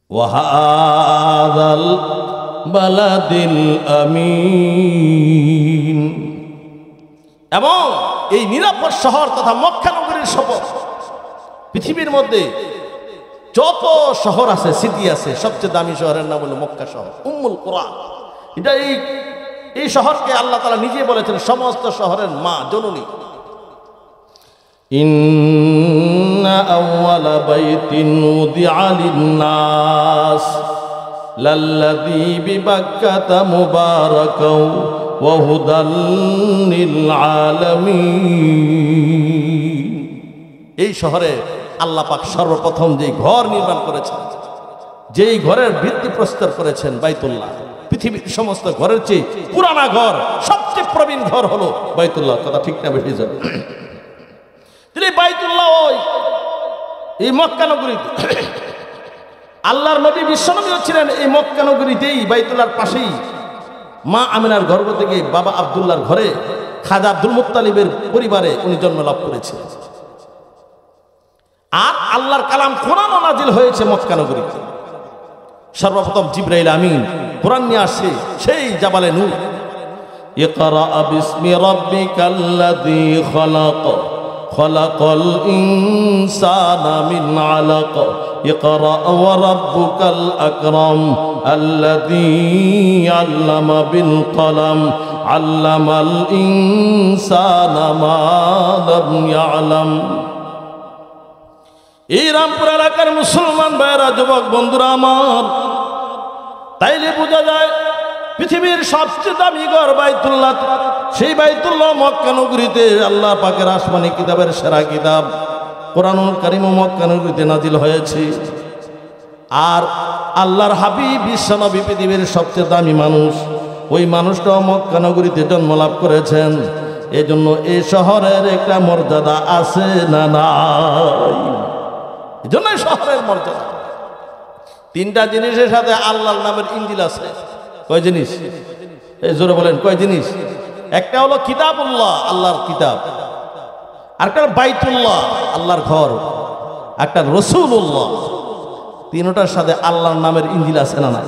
ওয়াহাদাল বালাদিল আমিন, এবং এই নিরাপদ শহর তথা মক্কা নগরীর শপথ। পৃথিবীর মধ্যে যত শহর আছে, সিটি আছে, সবচেয়ে দামি শহরের নাম হলো মক্কা শহর, উম্মুল কুরা। এটা এই শহরকে আল্লাহ তাআলা নিজে বলেছেন সমস্ত শহরের মা, জননী। ইন্না আউওয়ালা বাইতিন উদিআ লিন-নাস লাল্লাযী বিবাক্কাতা মুবারাকাও ওয়া হুদাল লিল আলামিন। এই শহরে আল্লাহ পাক সর্বপ্রথম যে ঘর নির্মাণ করেছেন, যেই ঘরের ভিত্তিপ্রস্তর করেছেন বাইতুল্লাহ, পৃথিবীর সমস্ত ঘরের চেয়ে পুরানা ঘর, সবচেয়ে প্রবীণ ঘর হলো বাইতুল্লাহ। কথা ঠিক না বেশি যাবে? বাইতুল্লাহ এই মক্কা নগরীতে আল্লাহর নবী বিশ্বনবী ছিলেন এই মক্কা নগরীতেই, বাইতুল্লাহর পাশেই মা আমিনার গর্ভ থেকে বাবা আব্দুল্লাহর ঘরে খাজা আব্দুল মুত্তালিবের পরিবারে উনি জন্ম লাভ করেছিলেন। আর আল্লাহর কালাম কোরআন নাজিল হয়েছে মক্কা নগরীতে। সর্বপ্রথম জিবরাইল আমিন কোরআন নিয়ে আসছে সেই জাবালে নূর। ইকরা বিসমি রাব্বিকাল্লাযী খালাক খালাকাল ইনসানা মিন আলাক ইকরা ওয়া রাব্বুকাল আকরাম আল্লাযী আল্লামা বিল কলম আল্লামাল ইনসানা মা লাম ইয়ালাম। এই রামপুর এলাকার মুসলমান ভাইয়েরা, যুবক বন্ধুরা আমার, তাইলে বোঝা যায় পৃথিবীর সবচেয়ে দামি ঘর বাইতুল্লাহ। সেই বাইতুল্লাহ মক্কা নগরীতে আল্লাহ পাকের আসমানি কিতাবের সেরা কিতাব কোরআনুল কারীম মক্কা নগরীতে নাজিল হয়েছে। আর আল্লাহর হাবিব বিশ্বনবী পৃথিবীর সবচেয়ে দামি মানুষ, ওই মানুষটাও মক্কা নগরীতে জন্ম লাভ করেছেন। এজন্য এই শহরের একটা মর্যাদা আছে না নাই? এজন্যই শহরের মর্যাদা। তিনটা জিনিসের সাথে আল্লাহর নামের ইঞ্জিল আছে। কয় জিনিস? এই জোরে বলেন, কয় জিনিস? একটা হলো কিতাবুল্লাহ, আল্লাহর কিতাব। আরেকটা বাইতুল্লাহ, আল্লাহর ঘর। একটা রাসূলুল্লাহ। তিনটার সাথে আল্লাহর নামের ইঞ্জিল আছে না নাই?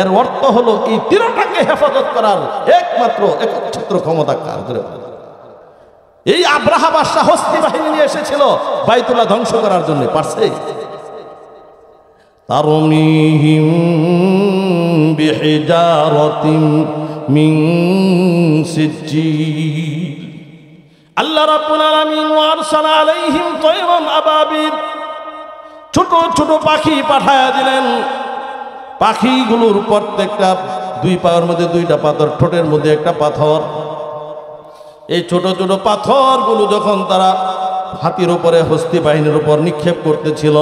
এর অর্থ হলো এই তিনটাকে হেফাজত করার একচ্ছত্র ক্ষমতা কার? জোরে বলেন। এই আব্রাহা বাদশাহ হস্তি বাহিনী নিয়ে এসেছিল বাইতুল্লাহ ধ্বংস করার জন্য, পারছে? তারমিহিম বিহিজারাতিন মিন সিজ্জিল। আল্লাহ রাব্বুল আলামিন ওয়ারসালা আলাইহিম তায়রান আবাবিল, ছোট ছোট পাখি পাঠায়া দিলেন। পাখিগুলোর প্রত্যেকটা দুই পায়ের মধ্যে দুইটা পাথর, ঠোঁটের মধ্যে একটা পাথর। এই ছোট ছোট পাথরগুলো যখন তারা হাতির উপরে, হস্তি বাহিনীর উপর নিক্ষেপ করতেছিল,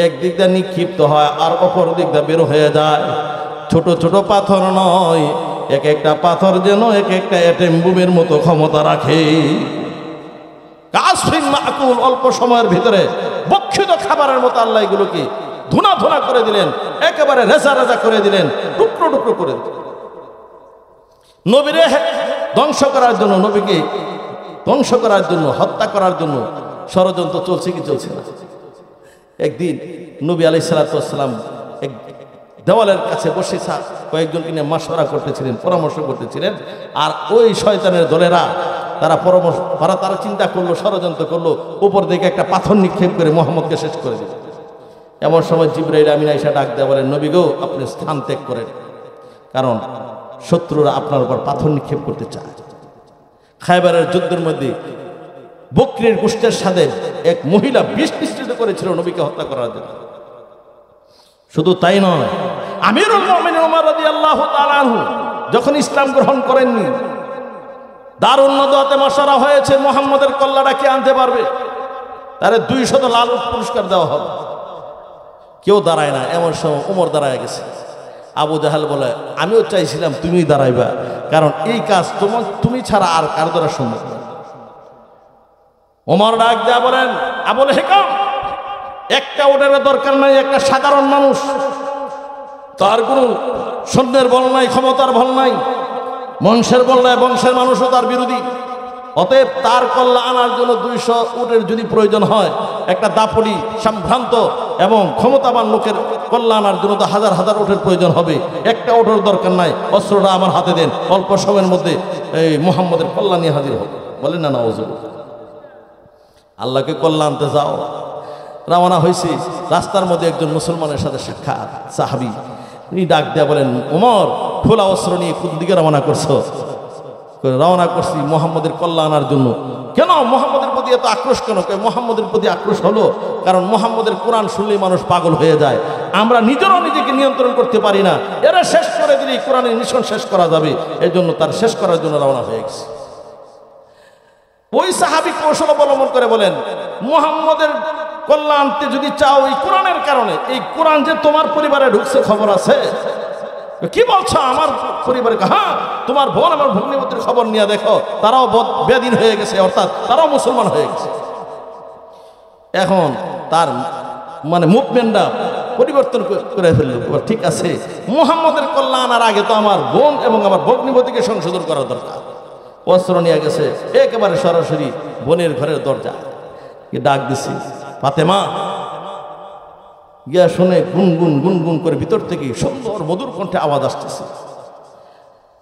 একদিক দিয়ে নিক্ষিপ্ত হয় আর অপর দিক দিয়ে বের হয়ে যায়। ছোট ছোট পাথর নয়, এক একটা পাথর যেন এক একটা অ্যাটম বোমের মতো ক্ষমতা রাখে। কাসফিন মাকুল, অল্প সময়ের ভিতরে বক্ষিত খাবারের মতো আল্লাহ এগুলোকে ধুনা ধুনা করে দিলেন, একেবারে রেজা রেজা করে দিলেন, টুকরো টুকরো করে দিলেন। নবীরে ধ্বংস করার জন্য, নবীকে ধ্বংস করার জন্য, হত্যা করার জন্য ষড়যন্ত্র চলছে কি চলছে না? একদিন নবী আলাইহিস সালাতু ওয়াস সালাম এক দেওয়ালের কাছে বসে কয়েকজনকে নিয়ে মাশওয়ারা করতেছিলেন, পরামর্শ করতেছিলেন। আর ওই শয়তানের দলেরা তারা চিন্তা করলো, ষড়যন্ত্র করলো, উপর দিকে একটা পাথর নিক্ষেপ করে মুহাম্মদকে শেষ করে দিল। এমন সময় জিবরাইল আমিন আয়েশা ডাক দেয়া বলেন, নবী গো, আপনি স্থান ত্যাগ করেন, কারণ শত্রুরা আপনার উপর পাথর নিক্ষেপ করতে চায়। খায়বারের যুদ্ধের মধ্যে বকরীর গোশতের সাথে এক মহিলা বিষ মিশ্রিত করেছিল নবীকে হত্যা করার জন্য। শুধু তাই নয়, আমিরুল মুমিনিন ওমর রাদিয়াল্লাহু তাআলা আনহু যখন ইসলাম গ্রহণ করেননি, দারুন নদওয়াতে মাশওয়ারা হয়েছে মুহাম্মদের কল্লাটা কে আনতে পারবে, তারে 200 লাল উট পুরস্কার দেওয়া হবে। কেউ দাঁড়ায় না। এমন সময় ওমর দাঁড়ায় গেছে। আবু জাহাল বলে, আমিও চাইছিলাম তুমি দাঁড়াইবা, কারণ এই কাজ তুমি ছাড়া আর কার দ্বারা সম্ভব না। ওমর ডাক দেয়া বলেন, আবুল হিকাম, একটা ওটার দরকার নাই, একটা সাধারণ মানুষ, তার কোনো সৈন্যের বল নাই, ক্ষমতার বল নাই, বংশের বল নাই, বংশের মানুষও তার বিরোধী, অতএব তার কল্যাণ আনার জন্য 200 উটের যদি প্রয়োজন হয়, একটা দাপড়ি সম্ভ্রান্ত এবং ক্ষমতাবান লোকের কল্যাণ আনার জন্য তো হাজার হাজার উটের প্রয়োজন হবে। একটা উটের দরকার নাই, অস্ত্রটা আমার হাতে দেন, অল্প সময়ের মধ্যে এই মুহাম্মদের কল্যাণ নিয়ে হাজির হবে। বলেন না নাউজুবিল্লাহ। আল্লাহকে কল্যাণ আনতে যাও, রওনা হয়েছে। রাস্তার মধ্যে একজন মুসলমানের সাথে সাক্ষাৎ, সাহাবী। উনি ডাক দেয়া বলেন, ওমর, খোলা অস্ত্র নিয়ে কোন দিকে রওনা করছো? রওনা করছি মুহাম্মদের কল্যাণ আনার জন্য। কেন মুহাম্মদের প্রতি এত আক্রোশ কেন? মুহাম্মদের প্রতি আক্রোশ হলো কারণ মুহাম্মদের কোরআন শুনলেই মানুষ পাগল হয়ে যায়। আমরা নিজেরাও নিজেকে নিয়ন্ত্রণ করতে পারি না, এরা শেষ করে দিলে কোরআনের মিশন শেষ করা যাবে। এই জন্য তার শেষ করার জন্য রওনা হয়ে গেছে। ওই সাহাবী কৌশল অবলম্বন করে বলেন, মুহাম্মদের কল্যাণ আনতে যদি চাও এই কোরআনের কারণে, এই কোরআন যে তোমার পরিবারে ঢুকছে খবর আছে? কি বলছো? আমার পরিবারে? হ্যাঁ, তোমার বোন আমার ভগ্নিপতির খবর নিয়ে দেখো, তারাও বেদিন হয়ে গেছে, অর্থাৎ তারাও মুসলমান হয়ে গেছে। এখন তার মানে মুভমেন্টটা পরিবর্তন করে ফেলল। ঠিক আছে, মুহাম্মদের কল্যাণ আনার আগে তো আমার বোন এবং আমার ভগ্নিপতিকে সংশোধন করা দরকার। অস্ত্র নিয়ে গেছে, একেবারে সরাসরি বোনের ঘরের দরজা ডাক দিছি, ফাতেমা। গিয়া শুনে গুনগুন গুনগুন করে ভিতর থেকে সুন্দর মধুর কণ্ঠে আওয়াজ আসতেছে।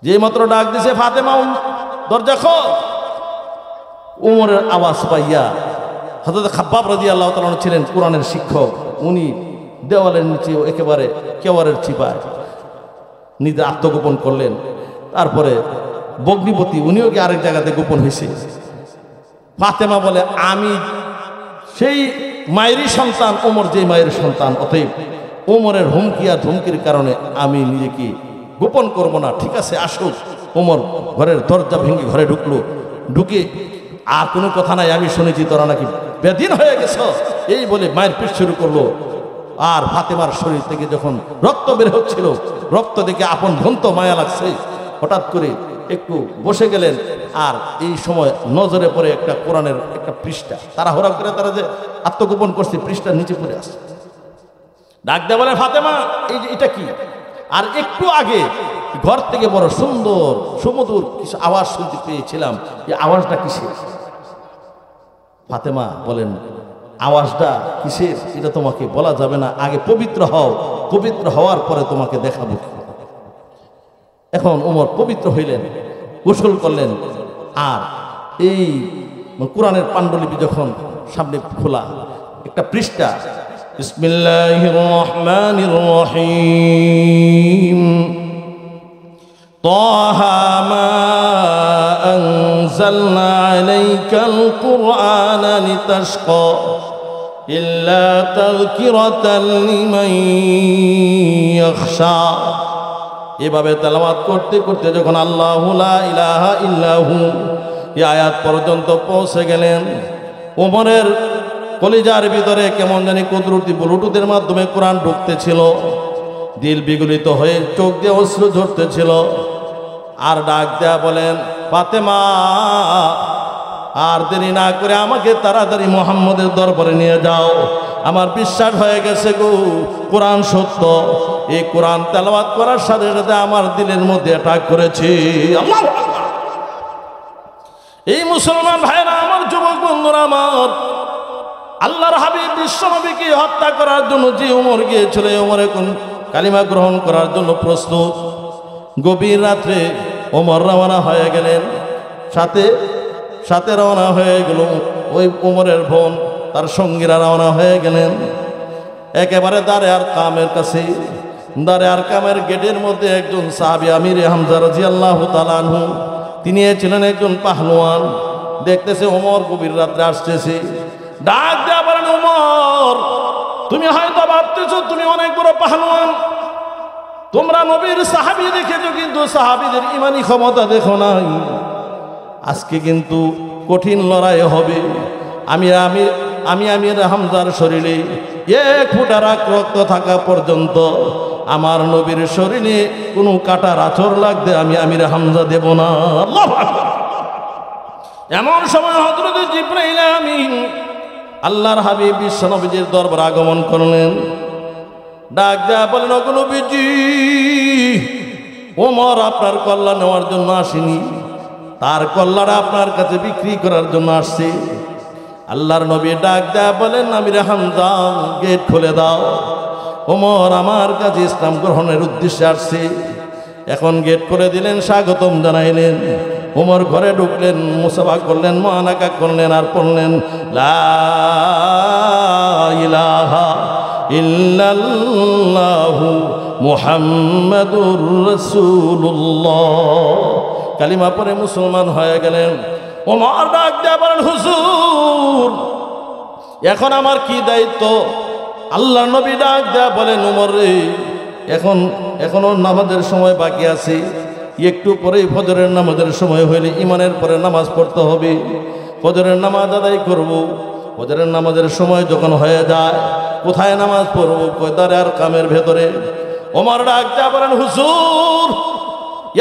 যে মাত্র ডাক দিছে, ফাতেমা দরজা খোল। উমরের আওয়াজ পাইয়া হযরত খাব্বাব রাদিয়াল্লাহু তাআলা ছিলেন কোরআনের শিক্ষক, উনি দেওয়ালের নিচে একেবারে কেওয়ারের চিপায় নিজে আত্মগোপন করলেন। তারপরে ভগ্নিপতি উনিও কি আরেক জায়গাতে গোপন হয়েছে। ফাতেমা বলে, আমি সেই মায়েরই সন্তান, ওমর যে মায়ের সন্তান, অতএব ওমরের হুমকি আর ধমকির কারণে আমি নিজেকে গোপন করব না। ঠিক আছে, আসুক। ওমর ঘরের দরজা ভেঙে ঘরে ঢুকলো। ঢুকে, আর কোনো কথা নাই, আমি শুনেছি তোরা নাকি বেদিন হয়ে গেছ, এই বলে মায়ের পিঠ শুরু করলো। আর ফাতেমার শরীর থেকে যখন রক্ত বের হচ্ছিল, রক্ত দেখে আপন ভন্ত মায়া লাগছে। হঠাৎ করে একটু বসে গেলেন, আর এই সময় নজরে পড়ে একটা কোরআনের একটা পৃষ্ঠা। তারা হঠাৎ করে তারা যে আত্মগোপন করছে, পৃষ্ঠার নিচে পড়ে আসছে। ডাক দেয়া বলে, ফাতেমা, এই যে এটা কি? আর একটু আগে ঘর থেকে বড় সুন্দর সুমধুর কিছু আওয়াজ শুনতে পেয়েছিলাম, এই আওয়াজটা কিসের? ফাতেমা বলেন, আওয়াজটা কিসের এটা তোমাকে বলা যাবে না, আগে পবিত্র হও, পবিত্র হওয়ার পরে তোমাকে দেখাবো। এখন ওমর পবিত্র হইলেন, গোসল করলেন, আর এই কোরআনের পাণ্ডুলিপি যখন সামনে খোলা, একটা পৃষ্ঠা, বিসমিল্লাহির রহমানির রহিম, তাহা মা আনজালনা আলাইকাল কুরআনা লিতাশকা ইল্লা তাযকিরাতাল লিমান ইয়াখশা। এভাবে তেলাওয়াত করতে করতে যখন আল্লাহু লা ইলাহা ইল্লাহু এই আয়াত পর্যন্ত পৌঁছে গেলেন, ওমরের কলিজার ভিতরে কেমন জানি কুদরতি ব্লুটুথের মাধ্যমে কোরআন ঢুকতেছিল। দিল বিগলিত হয়ে চোখ দিয়ে অশ্রু ঝরতেছিল। আর ডাক দেয়া বলেন, ফাতেমা, আর দেরি না করে আমাকে তাড়াতাড়ি মুহাম্মদের দরবারে নিয়ে যাও। আমার বিশ্বাস হয়ে গেছে গো, কোরআন সত্য। এই কোরআন তেলাওয়াত করার সাথে সাথে আমার দিলের মধ্যে অ্যাটাক করেছে। আল্লাহু আকবার। এই মুসলমান ভাইরা আমার, যুবক বন্ধুরা আমার, আল্লাহর হাবিব বিশ্বনবীকে হত্যা করার জন্য যে ওমর গিয়েছিল, ওমর এখন কালিমা গ্রহণ করার জন্য প্রস্তুত। গভীর রাত্রে ওমর রওনা হয়ে গেলেন, সাথে সাথে রওনা হয়ে গেল ওই ওমরের বোন, তার সঙ্গীরা রওনা হয়ে গেলেন একেবারে দারে আর কামের কাছে। দারে আর কামের গেটের মধ্যে একজন সাহাবী আমির হামজা রাদিয়াল্লাহু তাআলা আনহু, তিনি ছিলেন একজন পাহলওয়ান। দেখতেছে ওমর গভীর রাত্রে আসতেছে, ডাক দেয়া বলেন, ওমর, তুমি হয়তো ভাবতেছো তুমি অনেক বড় পাহলওয়ান, তোমরা নবীর সাহাবী দেখেছো, কিন্তু সাহাবীদের ইমানি ক্ষমতা দেখো নাই। আজকে কিন্তু কঠিন লড়াই হবে। আমি আমির হামজার শরীরে এক ফোঁটা রক্ত থাকা পর্যন্ত আমার নবীর শরীরে কোনো কাটার আঁচড় লাগতে আমি আমির হামজা দেব না। আল্লাহু আকবার। এমন সময় হযরত জিবরাইল আমিন আল্লাহর হাবিব বিশ্বনবীর দরবারে আগমন করলেন। ডাক দেয়া বলেন, ওগো নবীজি, ওমর আপনার কল্যাণ নেওয়ার জন্য আসেনি, তার কল্যাণ আপনার কাছে বিক্রি করার জন্য আসছি। আল্লাহর নবী ডাক দেয়া বলেন, আমিরে হামজা গেট খুলে দাও। ওমর আমার কাছে ইসলাম গ্রহণের উদ্দেশ্যে আসছে। এখন গেট করে দিলেন, স্বাগতম জানাইলেন। ওমর ঘরে ঢুকলেন, মুসাফা করলেন, মুআনাকা করলেন, আর পড়লেন লা ইলাহা ইল্লাল্লাহু মুহাম্মাদুর রাসূলুল্লাহ। কালিমা পড়ে মুসলমান হয়ে গেলেন। ওমর ডাক দেয়া বলেন, হুজুর এখন আমার কি দায়িত্ব? আল্লাহ নবী ডাক দেয়া বলেন, ওমর রে এখনো নামাজের সময় বাকি আছে। একটু পরেই ফজরের নামাজের সময় হইলে ইমানের পরে নামাজ পড়তে হবে। ফজরের নামাজ আদায় করব। ফজরের নামাজের সময় যখন হয়ে যায়, কোথায় নামাজ পড়বো? দারে আর কামের ভেতরে। ওমর ডাক দেয়া বলেন, হুজুর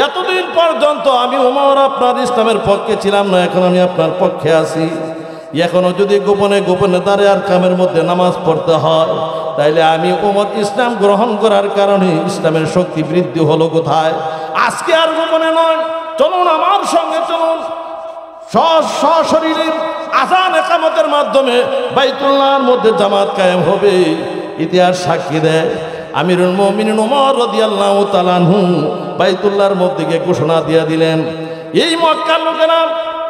এতদিন পর্যন্ত আমি ওমর আপনার ইসলামের পক্ষে ছিলাম না, এখন আমি আপনার পক্ষে আছি। এখনো যদি গোপনে গোপনে দাঁড়ে আর কামের মধ্যে নামাজ পড়তে হয়, তাইলে আমি ওমর ইসলাম গ্রহণ করার কারণে ইসলামের শক্তি বৃদ্ধি হলো কোথায়? আজকে আর গোপনে নয়, চলুন আমার সঙ্গে চলুন। সশরীরে আযান ইকামতের মাধ্যমে বাইতুল্লাহর মধ্যে জামাত কায়েম হবে। ইতিহাস সাক্ষী দেয়, আমিরুল মুমিনিন ওমর রাদিয়াল্লাহু তাআলা আনহু বাইতুল্লাহর মধ্যে গিয়ে ঘোষণা দিয়ে দিলেন, এই মক্কার লোকেরা,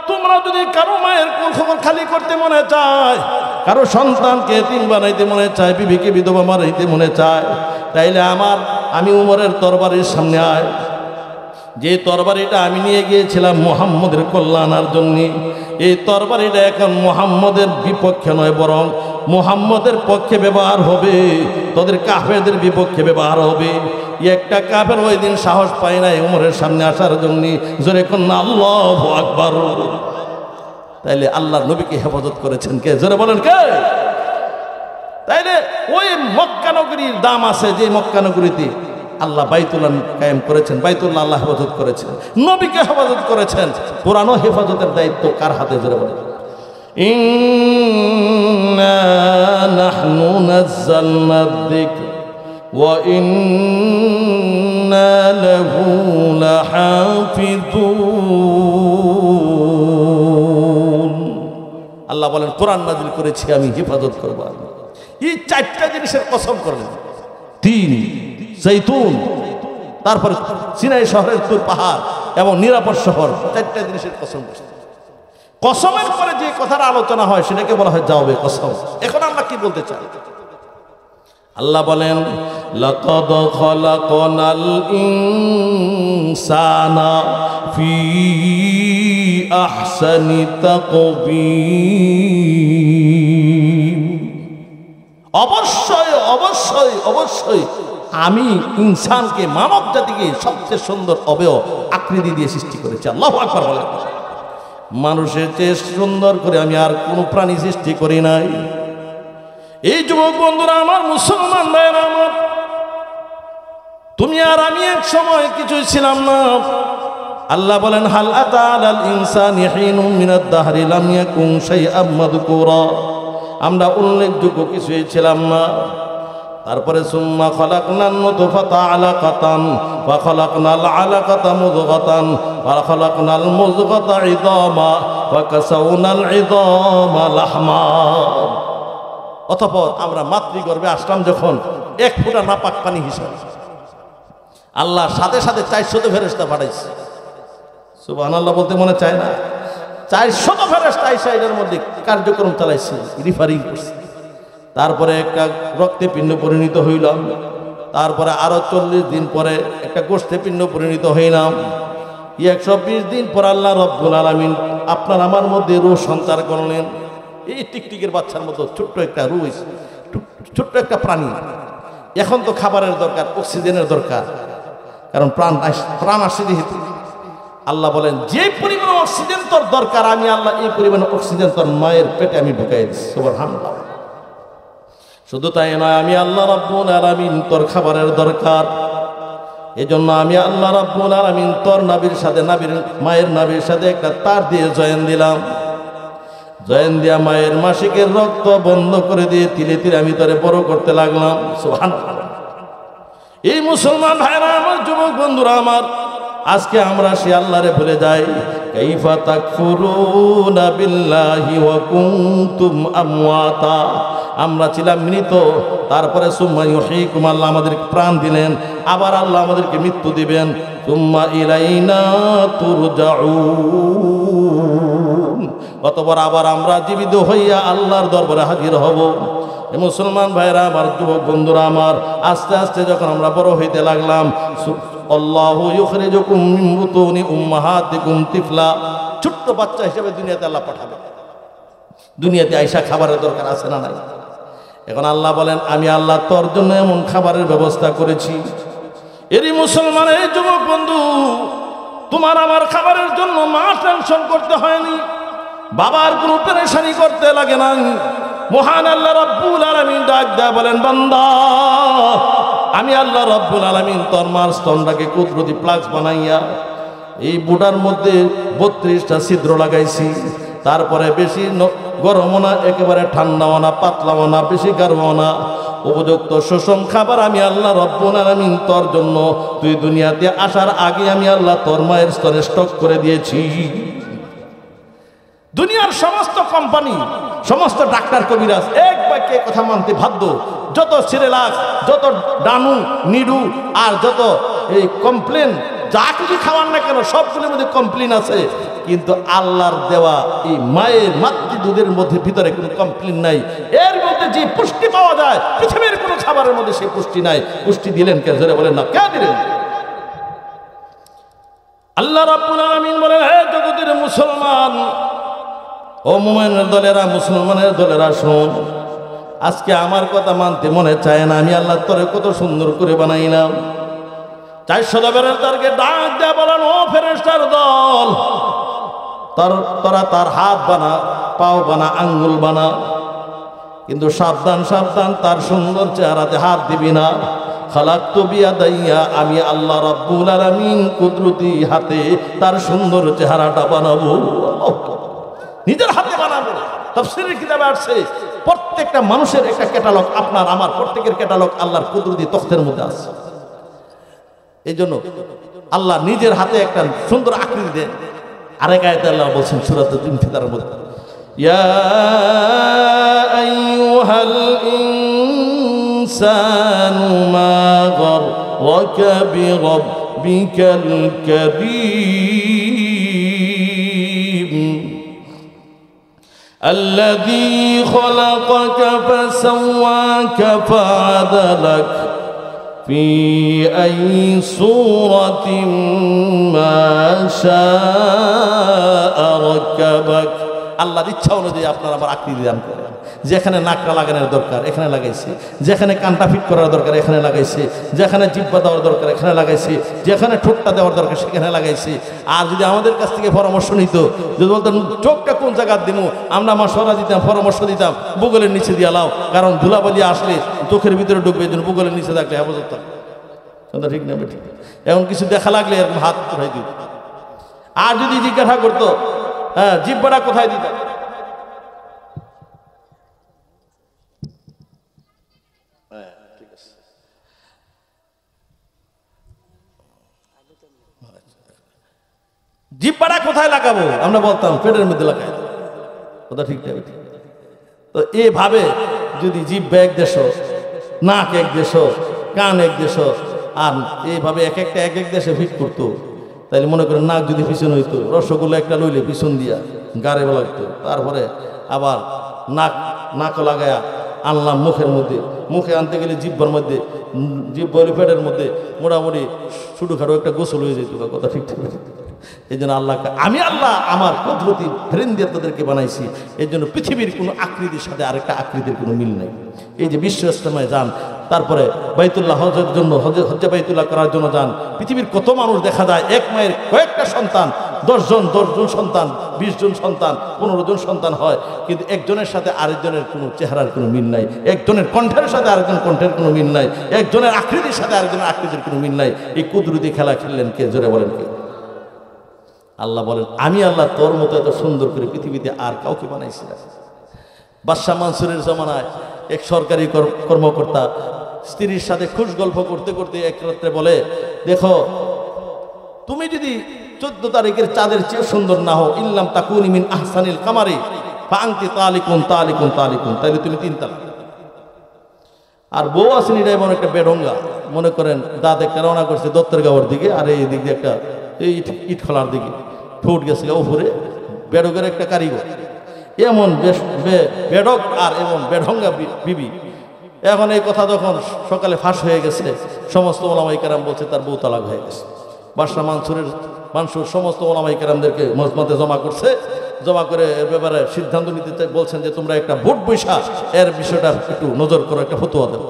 তোমরা যদি কারো মায়ের কোন খবর খালি করতে মনে চায়, কারো সন্তানকে এতিম বানাইতে মনে চায়, বিবিকে বিধবা মারাইতে মনে চায়, তাইলে আমি উমরের তরবারির সামনে আয়। যে তরবারিটা আমি নিয়ে গিয়েছিলাম মুহাম্মদের কল্যাণের জন্য, এই তরবারিটা এখন মুহাম্মদের বিপক্ষে নয়, বরং মুহাম্মদের পক্ষে ব্যবহার হবে, তোদের কাফেরদের বিপক্ষে ব্যবহার হবে। একটা কাফের ওই দিন সাহস পায় না উমরের সামনে আসার জন্য। জোরে কন্যা আল্লাহু আকবার। তাইলে আল্লাহর নবীকে হেফাজত করেছেন কে? জোরে বলেন কে? তাইলে ওই মক্কা নগরীর দাম আছে, যে মক্কা নগরীতে আল্লাহ বাইতুল্লাহ কায়েম করেছেন, বাইতুল্লাহ আল্লাহ হেফাজত করেছেন, নবীকে হেফাজত করেছেন। পুরানো হেফাজতের দায়িত্ব কার হাতে? জোরে বলেন। ইন্না নাহনু নাযালনা যিকর ওয়া ইন্না লাহু লাহাফিজুন। আল্লাহ বলেন, কোরআন নাযিল করেছি, আমি হেফাজত করব। এই চারটা জিনিসের কসম করলেন। তিন, জৈতুন, তারপরে সিনাই শহরের তুর পাহাড় এবং নিরাপদ শহর, চারটা জিনিসের কসম করছেন। কসমের পরে যে কথার আলোচনা হয় সেটাকে বলা হয় জাওবে কসম। এখন আমরা কি বলতে চাই? আল্লাহ বলেন, লাকাদ খালাকনাল ইনসানা ফি আহসানি তাকবীম। অবশ্যই অবশ্যই অবশ্যই আমি ইনসানকে, মানব জাতিকে সবচেয়ে সুন্দর অবয়ব আকৃতি দিয়ে সৃষ্টি করেছি। আল্লাহু আকবার বলেন। মানুষের চেয়ে সুন্দর করে আমি আর কোনো প্রাণী সৃষ্টি করি নাই। এই যুবক বন্ধুরা আমার, মুসলমান ভাইরা আমার, তুমি আর আমি এক সময় কিছুই ছিলাম না। আল্লাহ বলেন, হাল আতা আলাল ইনসানি হিনুম মিনাদ দাহরি লাম ইয়াকুন শাইআম মাযকুরা। আমরা উল্লেখযোগ্য কিছুই ছিলাম না। তারপরে সুম্মা খালাকনান নুতফাতা আলাকাতান ওয়া খালাকনাল আলাকাতা মুযগাতান ওয়া খালাকনাল মুযগাতা ইযামা ওয়া কাসাউনাল ইযামা লাহমা। অতঃপর আমরা মাতৃগর্ভে আসলাম যখন, এক ফোঁটা নাপাক পানি হিসাবে আল্লাহ সাথে সাথে 400 ফেরেশতা পাঠাইছে। সুবহানাল্লাহ বলতে মনে চায় না? 400 ফেরেশতা আইসা এর মধ্যে কার্যক্রম চালাইছে, রিফারিং করছে। তারপরে একটা রক্তে পিণ্ড পরিণত হইলাম। তারপরে আরো 40 দিন পরে একটা গোষ্ঠে পিণ্ড পরিণত হইলাম। 120 দিন পর আল্লাহ রব্বুল আলামিন আপনার আমার মধ্যে রূহ সঞ্চার করলেন। এই টিকটিকের বাচ্চার মতো ছোট্ট একটা রূহ, ছোট্ট একটা প্রাণী। এখন তো খাবারের দরকার, অক্সিজেনের দরকার, কারণ প্রাণ আসছে যেহেতু। আল্লাহ বলেন, যে পরিমাণ অক্সিজেন তোর দরকার, আমি আল্লাহ এই পরিমাণ অক্সিজেন তোর মায়ের পেটে আমি ঢুকাই দিচ্ছি। সুবহানাল্লাহ। শুধু তাই নয়, আমি আল্লাহ রাব্বুল আলামিন তোর খাবারের দরকার, এজন্য আমি আল্লাহ রাব্বুল আলামিন তোর নাভির সাথে, মায়ের নাভির সাথে একটা তার দিয়ে জয়েন দিলাম। জয়েন দিয়া মায়ের মাসিকের রক্ত বন্ধ করে দিয়ে তিলে তিলে আমি তোরে বড় করতে লাগলাম। সুবহানাল্লাহ। এই মুসলমান ভাইরা আমার, যুবক বন্ধুরা আমার, আজকে আমরা সে আল্লাহরে ভুলে যাই। কাইফা তাকফুরুনা বিল্লাহি ওয়া কুনতুম আমওয়াতা, আমরা ছিলাম মৃত, তারপরে সুম্মা ইউহয়িকুম, আল্লাহ আমাদেরকে প্রাণ দিলেন, আবার আল্লাহ আমাদেরকে মৃত্যু দিবেন। সুম্মা ইলাইনা তুরজাউন, অতঃপর আবার আমরা জীবিত হইয়া আল্লাহর দরবারে হাজির হব। মুসলমান ভাইরা আমার, যুবক বন্ধুরা আমার, আস্তে আস্তে যখন আমরা বড় হইতে লাগলাম, আল্লাহু ইউখরিজুকুম মিন বুতুনি উম্মাহাতিকুম তিফলা, ছোট্ট বাচ্চা হিসেবে দুনিয়াতে আল্লাহ পাঠাবে। দুনিয়াতে আইসা খাবারের দরকার আছে না নাই? এখন আল্লাহ বলেন, আমি আল্লাহ তোর জন্য এমন খাবারের ব্যবস্থা করেছি। এরই মুসলমানের যুবক বন্ধু, তোমার আমার খাবারের জন্য মা টেনশন করতে হয়নি, বাবার কোনো পেরেশানি করতে লাগে না। মহান আল্লাহ রাব্বুল আলামিন ডাক দেয়া বলেন, বান্দা, আমি আল্লাহ রাব্বুল আলামিন তোর মার স্তনটাকে কুদরতি প্লাক্স বানাইয়া এই বুটার মধ্যে 32টা ছিদ্র লাগাইছি। তারপরে বেশি গরমও না, একেবারে ঠান্ডাও না, পাতলাও না, বেশি গাঢ়ও না, উপযুক্ত সুষম খাবার আমি আল্লাহ রাব্বুল আলামিন তোর জন্য, তুই দুনিয়াতে আসার আগে আমি আল্লাহ তোর মায়ের স্তরে স্টক করে দিয়েছি। দুনিয়ার সমস্ত কোম্পানি, সমস্ত ডাক্তার কবিরাজ এক বাক্যে কথা মানতে বাধ্য। যত সিরেলাক, যত ডানু নিডু আর যত এই কমপ্লেন, যা কিছু খাওয়ার না কেন সবগুলোর মধ্যে কমপ্লেন আছে, কিন্তু আল্লাহর দেওয়া এই মায়ের মাতৃ দুধের মধ্যে ভিতরে কোনো কমপ্লেন নাই। এর মধ্যে যে পুষ্টি পাওয়া যায় পৃথিবীর কোনো খাবারের মধ্যে সেই পুষ্টি নাই। পুষ্টি দিলেন কে? জোরে বলেন না, কে দিলেন? আল্লাহ রাব্বুল আলামিন বলেন, হে জগতের মুসলমান, ও মুমিনের দলেরা, মুসলমানের দলেরা, শোন, আজকে আমার কথা মানতে মনে চায় না, আমি আল্লাহ তোরে কত সুন্দর করে বানাইলাম। 400 ফেরেশতাকে ডাক দেয়া বলেন, ও ফেরেশতার দল, তোরা তার হাত বানা, পাও বানা, আঙ্গুল বানা, কিন্তু সাবধান সাবধান, তার সুন্দর চেহারাতে হাত দিবি না। খালাকতু বিয়াদাইয়া, আমি আল্লাহ রাব্বুল আলামিন কুদরতি হাতে তার সুন্দর চেহারাটা বানাবো, নিজের হাতে বানাবো। তাফসীরের কিতাবে আসছে, প্রত্যেকটা মানুষের একটা ক্যাটালগ, আপনার আমার প্রত্যেকের ক্যাটালগ আল্লাহর কুদরতি তখতের মধ্যে আছে। এই জন্য আল্লাহ নিজের হাতে একটা সুন্দর আকৃতি দেন। আরেক আয়াতে আল্লাহ বলছেন সূরাতুল ইনফিতারের মধ্যে, ইয়া আইয়ুহাল ইনসানু মা গাররাকা বিরাব্বিকাল কারীম الذي خلقك فسواك فعدلك في أي صورة ما شاء ركبك। আল্লাহর ইচ্ছা অনুযায়ী আপনার আবার আকৃতি দান করেন। যেখানে নাকটা লাগানোর দরকার এখানে লাগাইছে, যেখানে কানটা ফিট করার দরকার এখানে লাগাইছে, যেখানে জিহ্বা দেওয়ার দরকার এখানে লাগাইছে, যেখানে ঠোঁটটা দেওয়ার দরকার সেখানে লাগাইছে। আর যদি আমাদের কাছ থেকে পরামর্শ নিত, যদি বলতেন চোখটা কোন জায়গায় দিব, আমরা মশওয়ারা দিতাম, পরামর্শ দিতাম, বুগলের নিচে দিয়ে লাও, কারণ ধুলাবালি আসলে চোখের ভিতরে ঢুকবে, এই জন্য বুগলের নিচে থাকলে হেফাজত থাকবে। ঠিক না ঠিক? এখন কিছু দেখা লাগলে এরকম হাত উঠাই দিত। আর যদি জিজ্ঞাসা করতো, হ্যাঁ, জিহ্বাটা কোথায় দিতাম, জিহ্বাটা কোথায় লাগাবো, আমরা বলতাম পেটের মধ্যে লাগাই। কথা ঠিক না? তো এভাবে যদি জিহ্বা এক দেশ, নাক এক দেশ, কান এক দেশ, আর এইভাবে এক একটা এক এক দেশে ফিট করতো, তাইলে মনে করেন নাক যদি পিছন হইতো, রসগোল্লা একটা লইলে পিছন দিয়া গাড়ে লাগতো, তারপরে আবার নাক লাগায়া আনলাম মুখের মধ্যে, মুখে আনতে গেলে জিহ্বার মধ্যে, জিহ্বা পেটের মধ্যে মোটামুটি ছোটোখাটো একটা গোসল হয়ে যেত। কথা ঠিক ঠিক। এই জন্য আল্লাহকে আমি আল্লাহ আমার কুদরতি ফ্রেন্ড দিয়ে তাদেরকে বানাইছি। এই জন্য পৃথিবীর কোনো আকৃতির সাথে আরেকটা আকৃতির কোনো মিল নেই। এই যে বিশ্ব ইজতেমায় যান, তারপরে বাইতুল্লাহ হজের জন্য, হজ্জে বাইতুল্লাহ করার জন্য যান, পৃথিবীর কত মানুষ দেখা যায় এক মায়ের কয়েকটা সন্তান, 10 জন সন্তান, 20 জন সন্তান, 15 জন সন্তান হয়, কিন্তু একজনের সাথে আরেকজনের কোনো চেহারার কোনো মিল নাই, একজনের কণ্ঠের সাথে আরেকজনের কণ্ঠের কোনো মিল নাই, একজনের আকৃতির সাথে আরেকজনের আকৃতির কোনো মিল নাই। এই কুদরতি খেলা খেললেন কে? জোরে বলেন কে? আল্লাহ বলেন, আমি আল্লাহ তোর মতো এত সুন্দর করে পৃথিবীতে আর কাউকে বানাইছি না। বাদশাহ মানসুরের জমানায় এক সরকারি কর্মকর্তা স্ত্রীর সাথে খুশ গল্প করতে করতে এক রাত্রে বলে, দেখো তুমি যদি 14 তারিখের চাঁদের চেয়ে সুন্দর না হও, ইল্লাম তাকুনি মিন আহসানিল কামারি ফাআনতি তালিকুন তালিকুন তালিকুন, তাইলে তুমি 3 তালাক। আর বউ আসেন এটা এমন একটা বেডঙ্গা, মনে করেন দাঁত একটা রওনা করছে দত্তের গাওয়ার দিকে, আর এই দিক দিয়ে একটা এই ইট খোলার দিকে ঠোঁট গেছে উপরে, বেডকের একটা কারিগর, এমন বেডক আর এমন বেঢঙ্গা বিবি। এখন এই কথা যখন সকালে ফাঁস হয়ে গেছে, সমস্ত ওলামায়ে কেরাম বলছে তার বউ তালাক হয়ে গেছে। বাদশাহ মানসুর সমস্ত ওলামায়ে কেরামদেরকে মজমাতে জমা করছে, জমা করে এর ব্যাপারে সিদ্ধান্ত নিতে চাই, বলছেন যে তোমরা একটা ভোট বৈশা এর বিষয়টা একটু নজর করো, একটা ফতোয়া দেবো।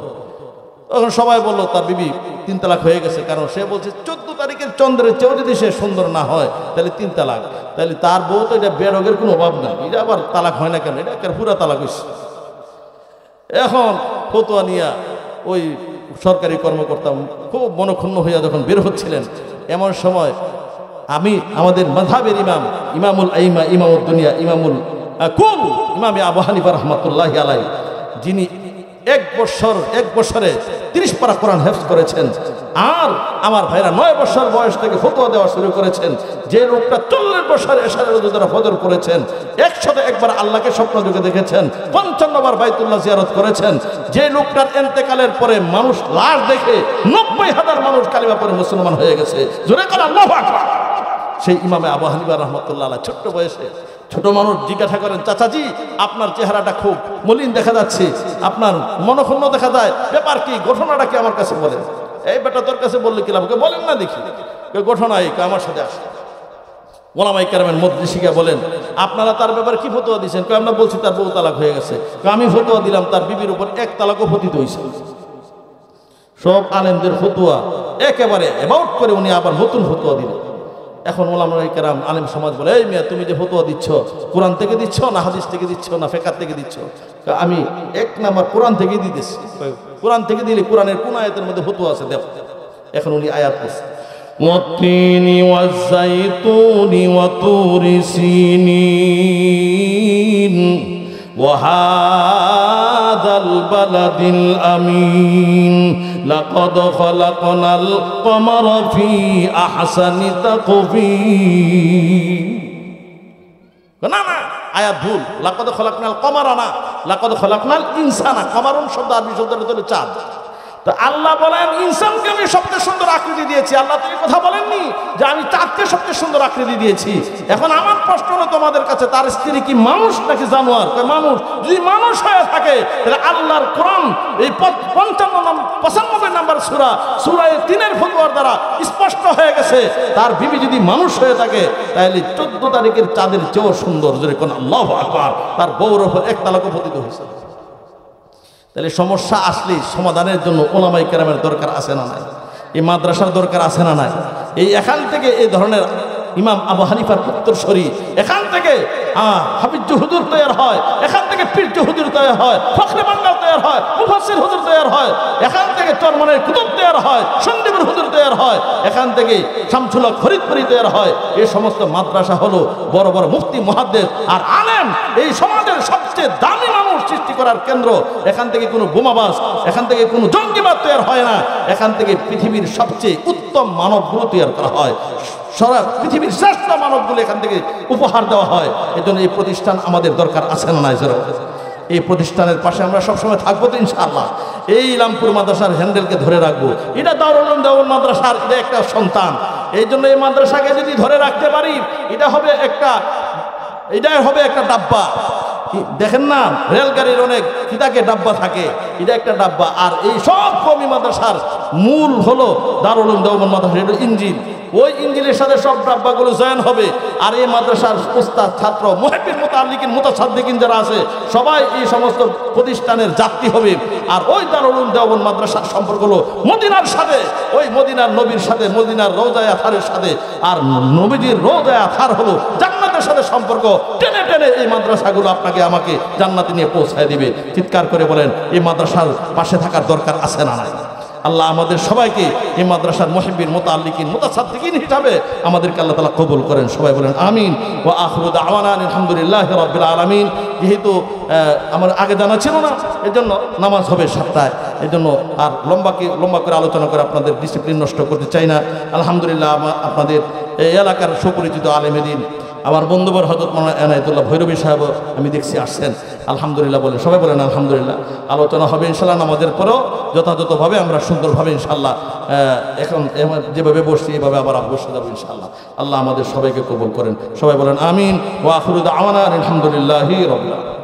তখন সবাই বললো তার বিবি 3 তালাক হয়ে গেছে, কারণ সে বলছে 14 তারিখের চন্দ্রের চেয়েও যদি সে সুন্দর না হয় তাহলে 3 তালাক। তাহলে তার বউ তো এটা বেরোগের কোনো অভাব নাই, এটা আবার তালাক হয় না কেন, এটা একটা পুরা তালাক হয়েছে। এখন ফতোয়া নিয়ে ওই সরকারি কর্মকর্তা খুব মনক্ষুণ্ণ হইয়া যখন বের হচ্ছিলেন, এমন সময় আমাদের মাযহাবের ইমামুল আইমা ইমামুদ দুনিয়া ইমামে আবু হানিফা রাহমাতুল্লাহি আলাইহি, যিনি এক বছরে 30 পারা কোরআন হেফজ করেছেন, আর আমার ভাইরা 9 বছর বয়স থেকে ফতোয়া দেওয়া শুরু করেছেন, যে লোকটা 40 বছর এশারের রোজা ফজর করেছেন, 101 বার আল্লাহকে স্বপ্ন যুগে দেখেছেন, 55 বার বাইতুল্লাহ জিয়ারত করেছেন, যে লোকটার ইন্তেকালের পরে মানুষ লাশ দেখে 90,000 মানুষ কালিমা পড়ে মুসলমান হয়ে গেছে, জোরে করে আল্লাহু আকবার। সেই ইমামে আবু হানিফা রাহমাতুল্লাহ আলাইহি ছোট্ট বয়সে, ছোট মানুষ জিজ্ঞাসা করেন, চাচাজি আপনার চেহারাটা খুব মলিন দেখা যাচ্ছে, আপনার মনক্ষুণ্ণ দেখা যায়, ব্যাপার কি, ঘটনাটা কি আমার কাছে বলেন। এই বেটা তোর কাছে বললে কি লাভ, বলেন না দেখি। ঘটনা এই আমার সাথে আসে। ওলামায়ে কেরামের মজলিসে বলেন, আপনারা তার ব্যাপারে কি ফতোয়া দিয়েছেন? আমরা বলছি তার বউ তালাক হয়ে গেছে। আমি ফতোয়া দিলাম তার বিবির উপর 1 তালাকও পতিত হয়েছে। সব আলেমদের ফতোয়া একেবারে অ্যাবাউট করে উনি আবার নতুন ফতোয়া দিলেন। এখন ওলামায়ে কেরাম আলেম সমাজ বলে, এই মিয়া তুমি যে ফতোয়া দিচ্ছ, কোরআন থেকে দিচ্ছ না হাদিস থেকে দিচ্ছ না ফিকহ থেকে দিচ্ছ? আমি 1 নাম্বার কোরআন থেকে দিতেছি। কোরআন থেকে দিলে কোরআনের কোন আয়াতের মধ্যে ফতোয়া আছে দেখো। এখন উনি আয়াত পড়ছেন, ওয়াত্তিনি ওয়াজ-যাইতুনি ওয়া তুরি সিনিন ওয়া হাযাল বালাদিল আমিন লাকাদ খালাকনাল কমারা ফি আহসানি তাকবীর। না আয়াত ভুল, লাকাদ খালাকনাল কমারা না, লাকাদ খালাকনাল ইনসানা। কমারুন শব্দ আরবি শব্দের হলো চাঁদ। তো আল্লাহ বলেন ইনসানকে আমি সবচেয়ে সুন্দর আকৃতি দিয়েছি। আল্লাহ তো এই কথা বলেননি যে আমি চাঁদকে সবচেয়ে সুন্দর আকৃতি দিয়েছি। এখন আমার প্রশ্ন হলো তোমাদের কাছে, তার স্ত্রী কি মানুষ নাকি জানোয়ার? মানুষ। যদি মানুষ হয়ে থাকে তাহলে আল্লাহর কোরআন এই 95 নম্বর সূরা 3 ফতোয়ার দ্বারা স্পষ্ট হয়ে গেছে, তার বিবি যদি মানুষ হয়ে থাকে তাহলে 14 তারিখের চাঁদের চেয়েও সুন্দর, যদি কোন আল্লাহু আকবার, তার বউর উপর 1 তালাকও পতিত হয়েছে। তাহলে সমস্যা আসলে সমাধানের জন্য ওলামায়ে কেরামের দরকার আছে না নাই? এই মাদ্রাসার দরকার আছে না নাই? এখান থেকে এই ধরনের ইমাম আবু হানিফার উত্তরসূরি, এখান থেকে হাফিজ হুজুর তৈরি হয়, এখান থেকে পীর হুজুর তৈরি হয়, ফখরে বাঙ্গাল তৈরি হয়, মুফাসসির হুজুর তৈরি হয়, এখান থেকে চরমনের কুতুব তৈরি হয়, সন্দীপের হুজুর তৈরি হয়, এখান থেকে শামসুল হক ফরিদপুরি তৈরি হয়। এই সমস্ত মাদ্রাসা হলো বড় বড় মুফতি মুহাদ্দিস আর আলেম, এই সমাজের সবচেয়ে দামি মানুষ সৃষ্টি করার কেন্দ্র। এখান থেকে কোনো বোমাবাজ, এখান থেকে কোনো জঙ্গিবাদ তৈরি হয় না, এখান থেকে পৃথিবীর সবচেয়ে উত্তম মানবগুলো তৈরি করা হয়। সারা পৃথিবীর শ্রেষ্ঠ মানবগুলো এখান থেকে উপহার দেওয়া হয়। এজন্য এই প্রতিষ্ঠান আমাদের দরকার আছে না নাই? এই প্রতিষ্ঠানের পাশে আমরা সবসময় থাকবো তো ইনশাআল্লাহ। এই ইলামপুর মাদ্রাসার হ্যান্ডেলকে ধরে রাখবো। এটা দারুল উলুম দেওবন্দ মাদ্রাসার এটা একটা সন্তান। এই জন্য এই মাদ্রাসাকে যদি ধরে রাখতে পারি, এটাই হবে একটা ডাব্বা। দেখেন না রেলগাড়ির অনেক কিতাকে ডাব্বা থাকে, এটা একটা ডাব্বা। আর এই সব কওমি মাদ্রাসার মূল হলো দারুল উলুম দেওবন্দ মাদ্রাসা, এটা ইঞ্জিন। ওই ইঞ্জিনের সাথে সব ডাব্বাগুলো জয়েন হবে। আর এই মাদ্রাসার উস্তাদ, ছাত্র, মুহিব্বিন, মুতাআল্লিকিন, মুতাসাদ্দিকিন যারা আছে সবাই এই সমস্ত প্রতিষ্ঠানের যাত্রী হবে। আর ওই দারুল উলুম দেওবন্দ মাদ্রাসার সম্পর্ক হলো মদিনার সাথে, ওই মদিনার নবীর সাথে, মদিনার রওজায়ে আতহারের সাথে। আর নবীজির রওজায়ে আতহার হলো জান্নাতের সাথে সম্পর্ক। টেনে টেনে এই মাদ্রাসাগুলো আপনাকে আমাকে জান্নাতে নিয়ে পৌঁছায় দিবে। চিৎকার করে বলেন, এই মাদ্রাসার পাশে থাকার দরকার আছে না নাই? আল্লাহ আমাদের সবাইকে এই মাদ্রাসার মুহিব্বিন, মুতাআল্লিকিন, মুতাসাদ্দিকিন হিসাবে আমাদেরকে আল্লাহ তাআলা কবুল করেন। সবাই বলেন আমিন। ওয়া আখিরু দাওয়ানা আলহামদুলিল্লাহি রাব্বিল আলামিন। যেহেতু আমার আগে জানা ছিল না, এজন্য নামাজ হবে 7টায়। এই জন্য আর লম্বা করে আলোচনা করে আপনাদের ডিসিপ্লিন নষ্ট করতে চাই না। আলহামদুলিল্লাহ আপনাদের এই এলাকার সুপরিচিত আলেমেদিন আমার বন্ধুবর হযরত মাওলানা এনায়েতুল্লাহ ভৈরবী সাহেব আমি দেখছি আসছেন। আলহামদুলিল্লাহ বলেন, সবাই বলেন আলহামদুলিল্লাহ। আলোচনা হবে ইনশাআল্লাহ নামাজের পরেও যথাযথভাবে আমরা সুন্দরভাবে ইনশাআল্লাহ এখন যেভাবে বসছি এভাবে আবার বসে যাবো ইনশাআল্লাহ। আল্লাহ আমাদের সবাইকে কবুল করেন। সবাই বলেন আমিন। ওয়া আখিরু দাওয়ানা আলহামদুলিল্লাহি রাব্বিল আলামিন।